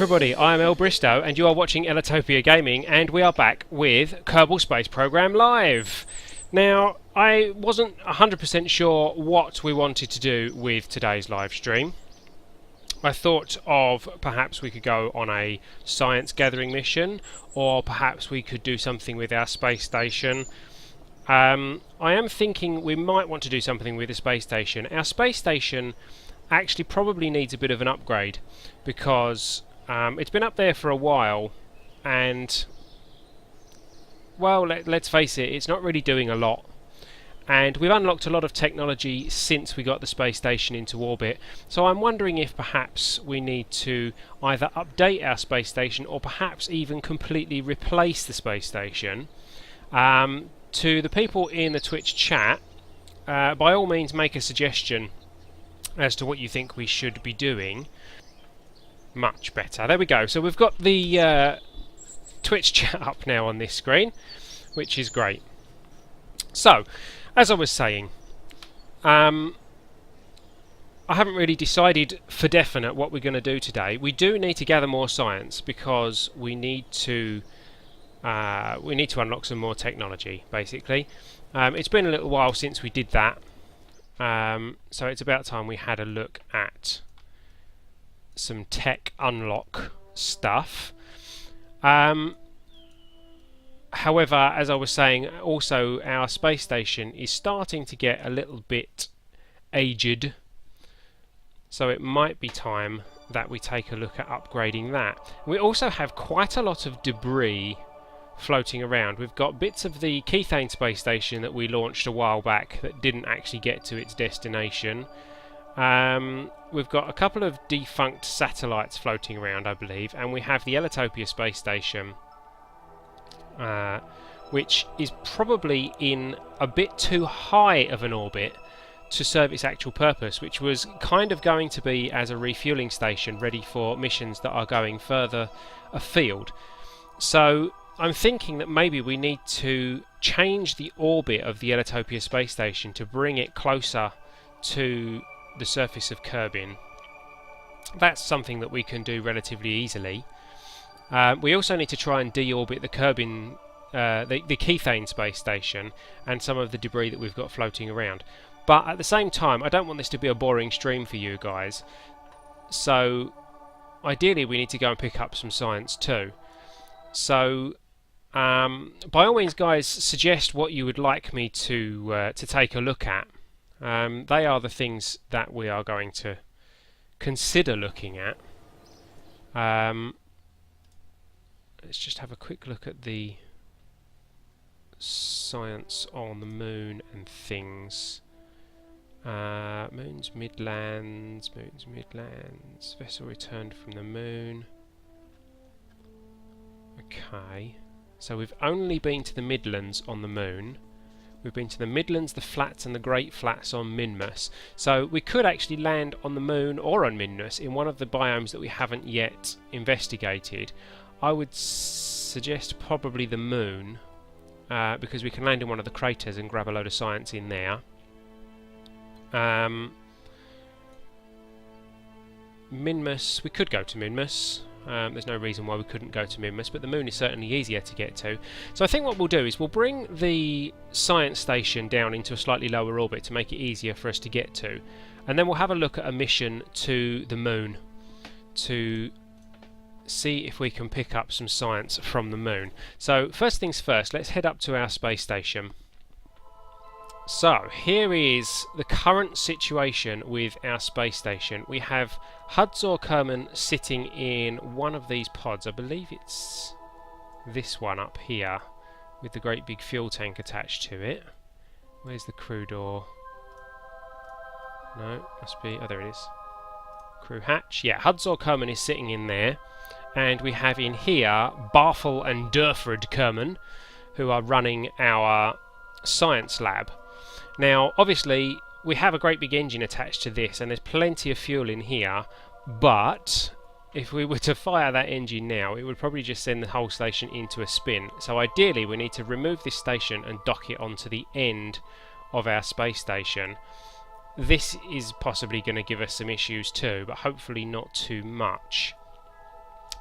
everybody, I am El Bristow and you are watching Ellitopia Gaming, and we are back with Kerbal Space Program Live. Now, I wasn't 100% sure what we wanted to do with today's live stream. I thought of perhaps we could go on a science gathering mission, or perhaps we could do something with our space station. I am thinking we might want to do something with the space station. Our space station actually probably needs a bit of an upgrade, because it's been up there for a while and, well, let's face it, it's not really doing a lot. And we've unlocked a lot of technology since we got the space station into orbit, so I'm wondering if perhaps we need to either update our space station or perhaps even completely replace the space station. To the people in the Twitch chat, by all means make a suggestion as to what you think we should be doing. Much better. There we go. So we've got the Twitch chat up now on this screen, which is great. So, as I was saying, I haven't really decided for definite what we're going to do today. We do need to gather more science because we need to unlock some more technology, basically. It's been a little while since we did that. So it's about time we had a look at some tech unlock stuff. However, as I was saying, also our space station is starting to get a little bit aged, so it might be time that we take a look at upgrading that. We also have quite a lot of debris floating around. We've got bits of the Kerbal space station that we launched a while back that didn't actually get to its destination. We've got a couple of defunct satellites floating around, I believe, and we have the Ellitopia space station, which is probably in a bit too high of an orbit to serve its actual purpose, which was kind of going to be as a refueling station ready for missions that are going further afield. So I'm thinking that maybe we need to change the orbit of the Ellitopia space station to bring it closer to the surface of Kerbin. That's something that we can do relatively easily. We also need to try and deorbit the Kerbin, the Kerbal space station, and some of the debris that we've got floating around. But at the same time, I don't want this to be a boring stream for you guys. So ideally, we need to go and pick up some science too. So by all means, guys, suggest what you would like me to take a look at. They are the things that we are going to consider looking at. Let's just have a quick look at the science on the moon and things. Moon's Midlands, vessel returned from the moon. Okay, so we've only been to the Midlands on the moon. We've been to the Midlands, the Flats and the Great Flats on Minmus. So we could actually land on the moon or on Minmus in one of the biomes that we haven't yet investigated. I would suggest probably the moon, because we can land in one of the craters and grab a load of science in there. Minmus, we could go to Minmus. There's no reason why we couldn't go to Minmus, but the moon is certainly easier to get to. So I think what we'll do is we'll bring the science station down into a slightly lower orbit to make it easier for us to get to, and then we'll have a look at a mission to the moon to see if we can pick up some science from the moon. So first things first, let's head up to our space station. So here is the current situation with our space station. We have Hudzor Kerman sitting in one of these pods. I believe it's this one up here with the great big fuel tank attached to it. Where's the crew door? No, must be... oh, there it is. Crew hatch. Yeah, Hudzor Kerman is sitting in there. And we have in here Barfel and Durford Kerman, who are running our science lab. Now, obviously, we have a great big engine attached to this, and there's plenty of fuel in here, but if we were to fire that engine now, it would probably just send the whole station into a spin. So ideally, we need to remove this station and dock it onto the end of our space station. This is possibly going to give us some issues too, but hopefully not too much.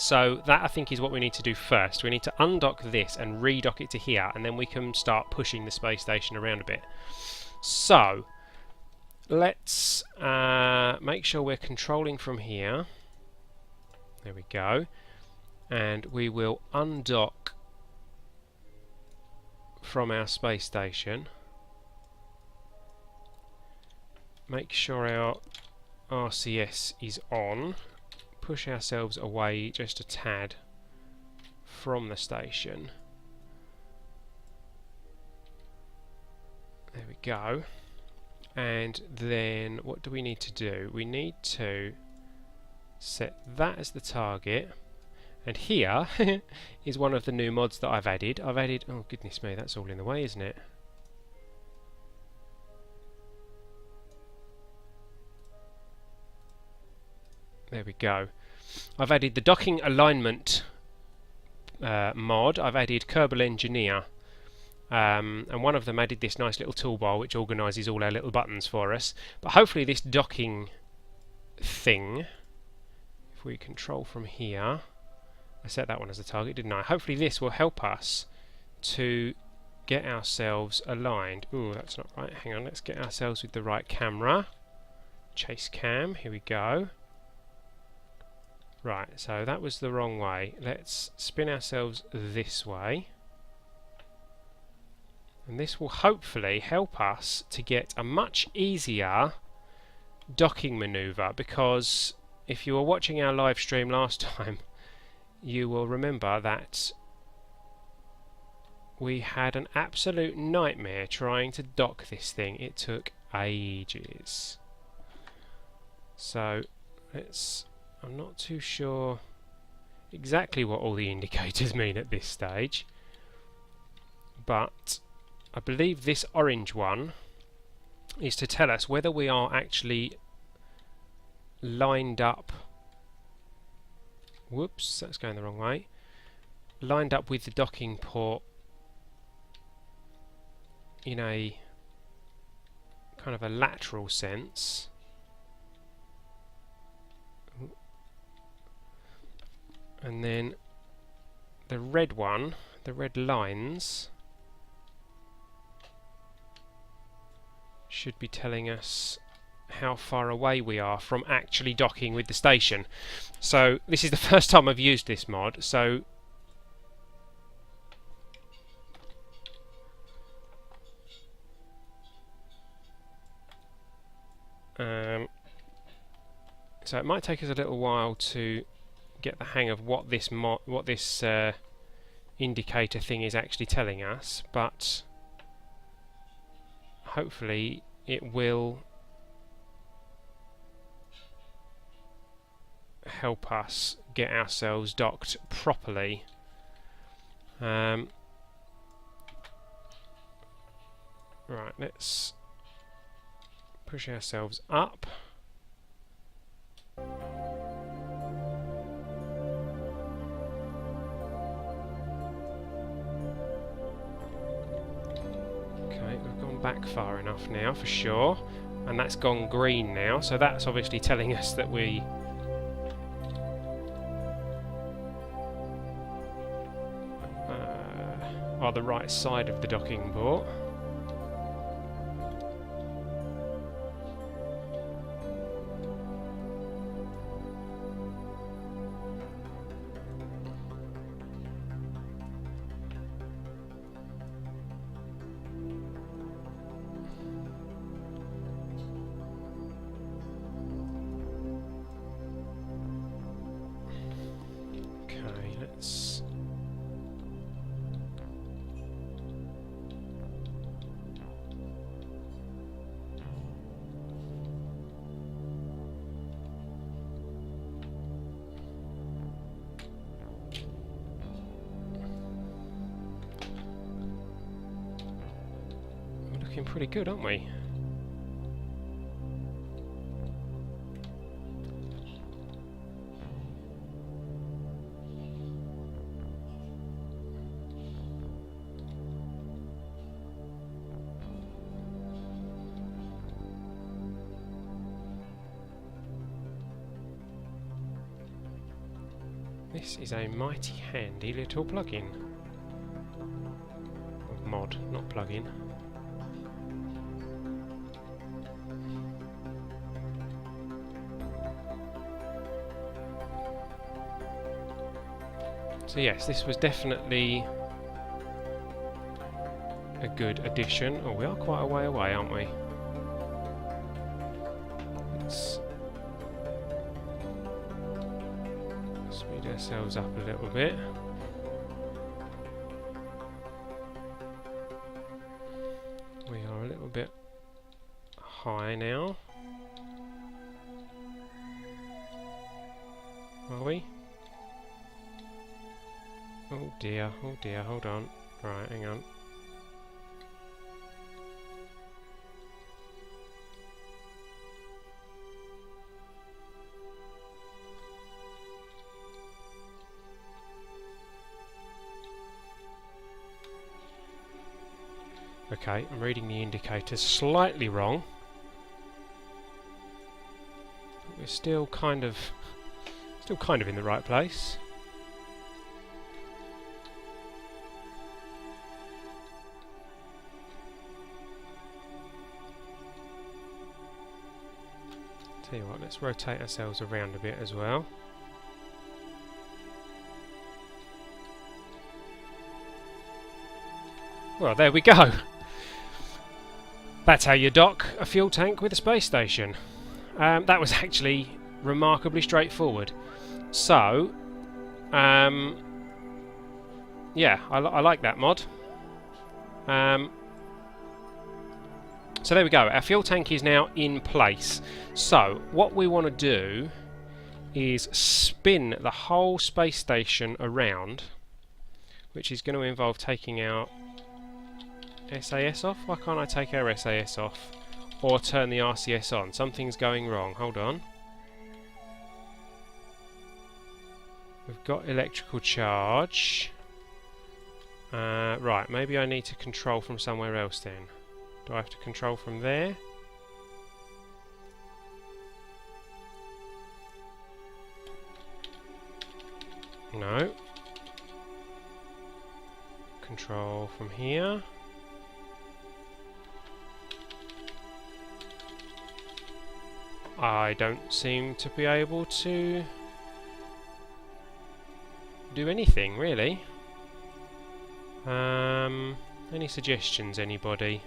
So that I think is what we need to do first. We need to undock this and redock it to here, and then we can start pushing the space station around a bit. So let's make sure we're controlling from here. There we go. And we will undock from our space station. Make sure our RCS is on. Push ourselves away just a tad from the station. There we go. And then what do we need to do? We need to set that as the target. And here is one of the new mods that I've added. Oh goodness me, that's all in the way, isn't it? There we go. I've added the docking alignment mod. I've added Kerbal Engineer. And one of them added this nice little toolbar which organises all our little buttons for us. But hopefully this docking thing, if we control from here, I set that one as a target, didn't I? Hopefully this will help us to get ourselves aligned. Ooh, that's not right. Hang on, let's get ourselves with the right camera. Chase cam, here we go. Right, so that was the wrong way. Let's spin ourselves this way. And this will hopefully help us to get a much easier docking manoeuvre, because if you were watching our live stream last time, you will remember that we had an absolute nightmare trying to dock this thing. It took ages. So I'm not too sure exactly what all the indicators mean at this stage, but I believe this orange one is to tell us whether we are actually lined up. Whoops, that's going the wrong way. Lined up with the docking port in a kind of a lateral sense. And then the red one, the red lines, should be telling us how far away we are from actually docking with the station. So this is the first time I've used this mod, so it might take us a little while to get the hang of what this indicator thing is actually telling us, but hopefully it will help us get ourselves docked properly. Right, let's push ourselves up. Back far enough now for sure, and that's gone green now, so that's obviously telling us that we are the right side of the docking port. Looking pretty good, aren't we? This is a mighty handy little plugin. Or mod, not plugin. So yes, this was definitely a good addition. Oh, we are quite a way away, aren't we? Let's speed ourselves up a little bit. We are a little bit high now. Are we? Oh dear, hold on. Right, hang on. Okay, I'm reading the indicators slightly wrong. But we're still kind of in the right place. Tell you what, let's rotate ourselves around a bit as well. Well, there we go. That's how you dock a fuel tank with a space station. That was actually remarkably straightforward. So, yeah, I like that mod. So there we go, our fuel tank is now in place. So what we want to do is spin the whole space station around, which is going to involve taking our SAS off. Why can't I take our SAS off or turn the RCS on? Something's going wrong. Hold on. We've got electrical charge. Right, maybe I need to control from somewhere else then. Do I have to control from there? No. Control from here. I don't seem to be able to do anything, really. Any suggestions, anybody?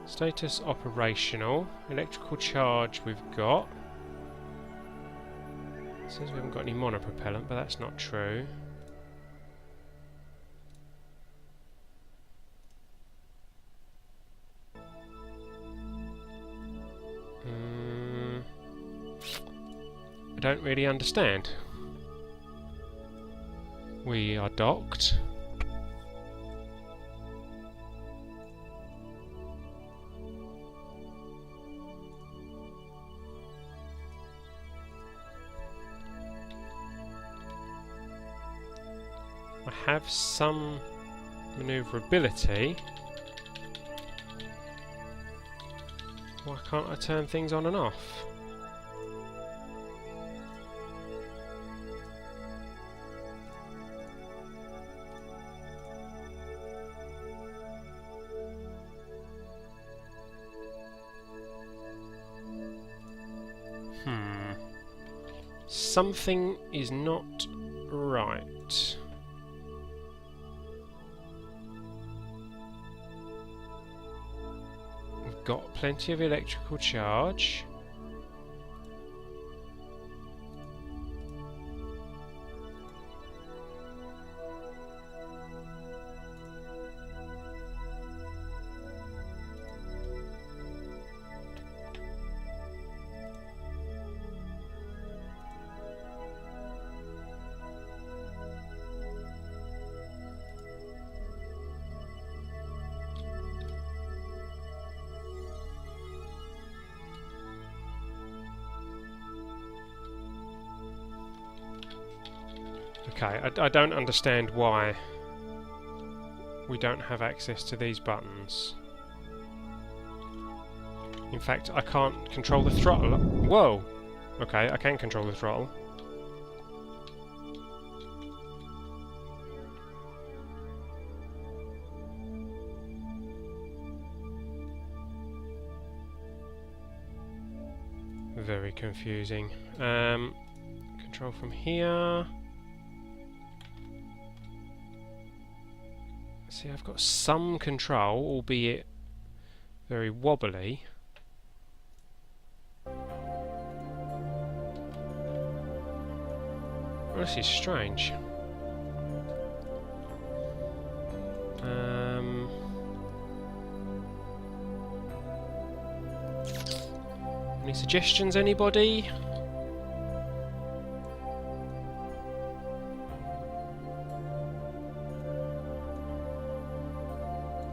Status operational. Electrical charge we've got. It says we haven't got any monopropellant, but that's not true. I don't really understand. We are docked. I have some maneuverability. Why can't I turn things on and off? Something is not right. We've got plenty of electrical charge. Okay, I don't understand why we don't have access to these buttons. In fact, I can't control the throttle. Whoa! Okay, I can control the throttle. Very confusing. Control from here. See, I've got some control, albeit very wobbly. Well, this is strange. Any suggestions, anybody?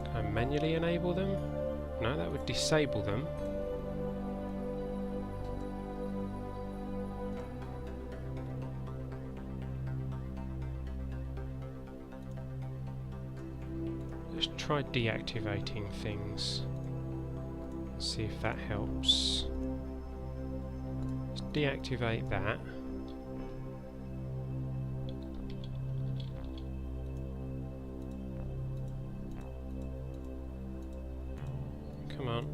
Can I manually enable them? No, that would disable them. Let's try deactivating things. See if that helps. Let's deactivate that. Come on.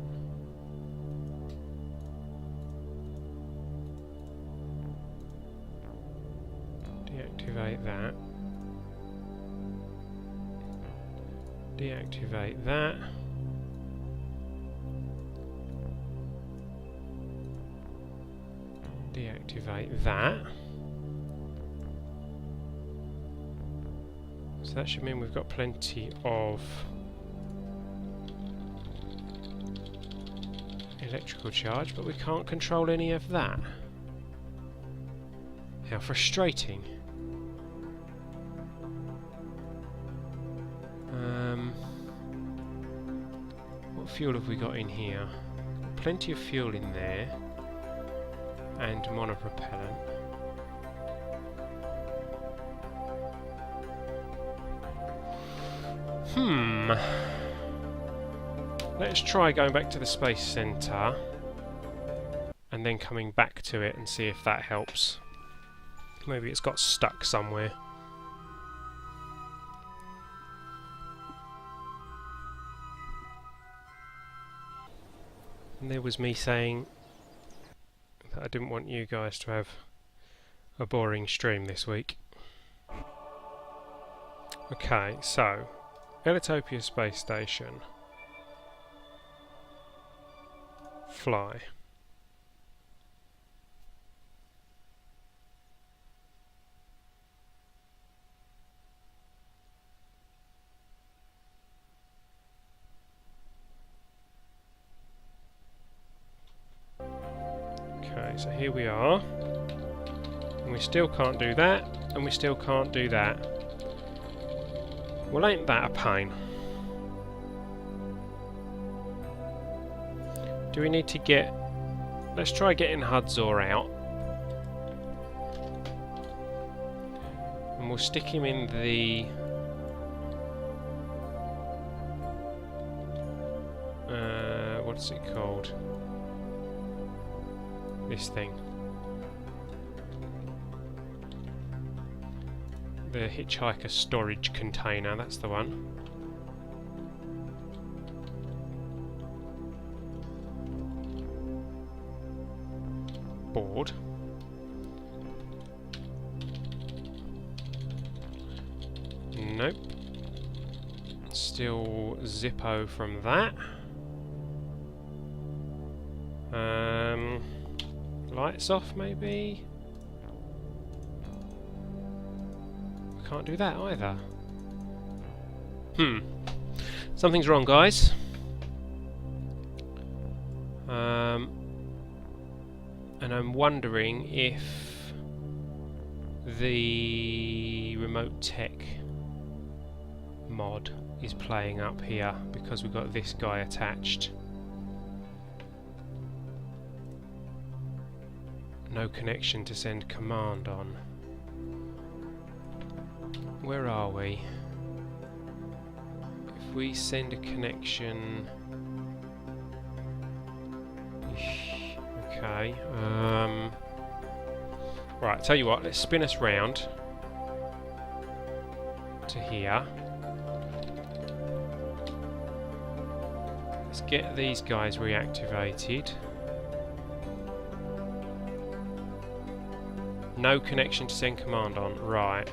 Deactivate that. Deactivate that. Deactivate that. So that should mean we've got plenty of electrical charge, but we can't control any of that. How frustrating. What fuel have we got in here? Plenty of fuel in there. And monopropellant. Let's try going back to the Space Center and then coming back to it and see if that helps. Maybe it's got stuck somewhere. And there was me saying that I didn't want you guys to have a boring stream this week. Okay, so Ellitopia Space Station. Fly. Okay, so here we are. And we still can't do that, and we still can't do that. Well, ain't that a pain? Do we need to get... Let's try getting Hudzor out. And we'll stick him in the... what's it called? This thing. The hitchhiker storage container, that's the one. Board. Nope. Still Zippo from that. Lights off, maybe? Can't do that either. Something's wrong, guys. And I'm wondering if the remote tech mod is playing up here because we've got this guy attached. No connection to send command on. where are we? If we send a connection... Okay, right, tell you what, let's spin us round to here. Let's get these guys reactivated. No connection to send command on, right.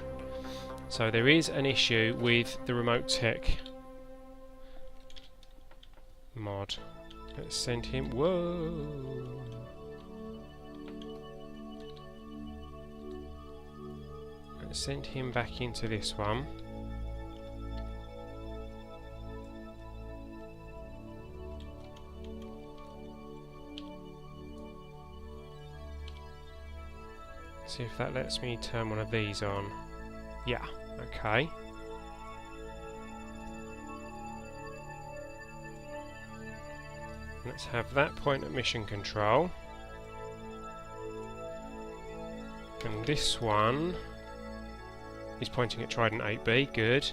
So there is an issue with the remote tech mod. Let's send him, whoa! Let's send him back into this one. See if that lets me turn one of these on. Yeah, okay. Let's have that point at mission control. And this one is pointing at Trident 8B, good.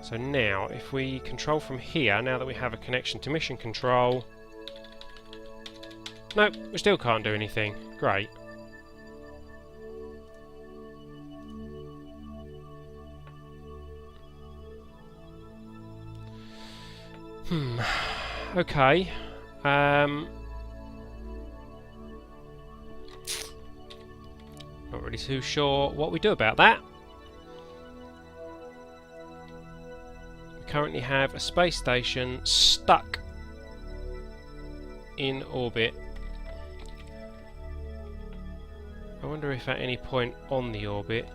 So now, if we control from here, now that we have a connection to mission control... Nope, we still can't do anything. Great. Okay. Not really too sure what we do about that. We currently have a space station stuck in orbit. I wonder if at any point on the orbit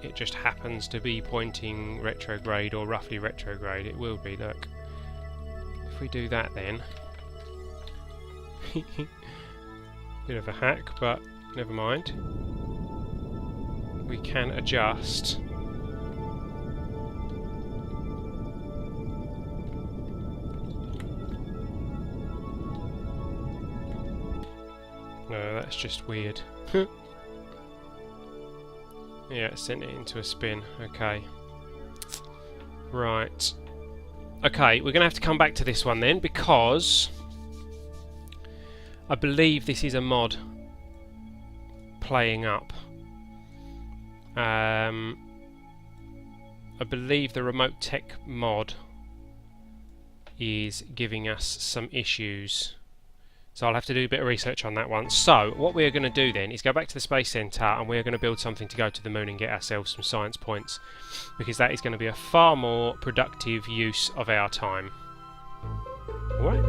it just happens to be pointing retrograde or roughly retrograde. It will be, look. If we do that then... Bit of a hack, but never mind. We can adjust. No, that's just weird. Yeah, it sent it into a spin. Okay. Right. Okay, we're going to have to come back to this one then, because I believe this is a mod playing up. I believe the remote tech mod is giving us some issues. So I'll have to do a bit of research on that one. So what we're going to do then is go back to the Space Centre and we're going to build something to go to the moon and get ourselves some science points, because that is going to be a far more productive use of our time. Alright.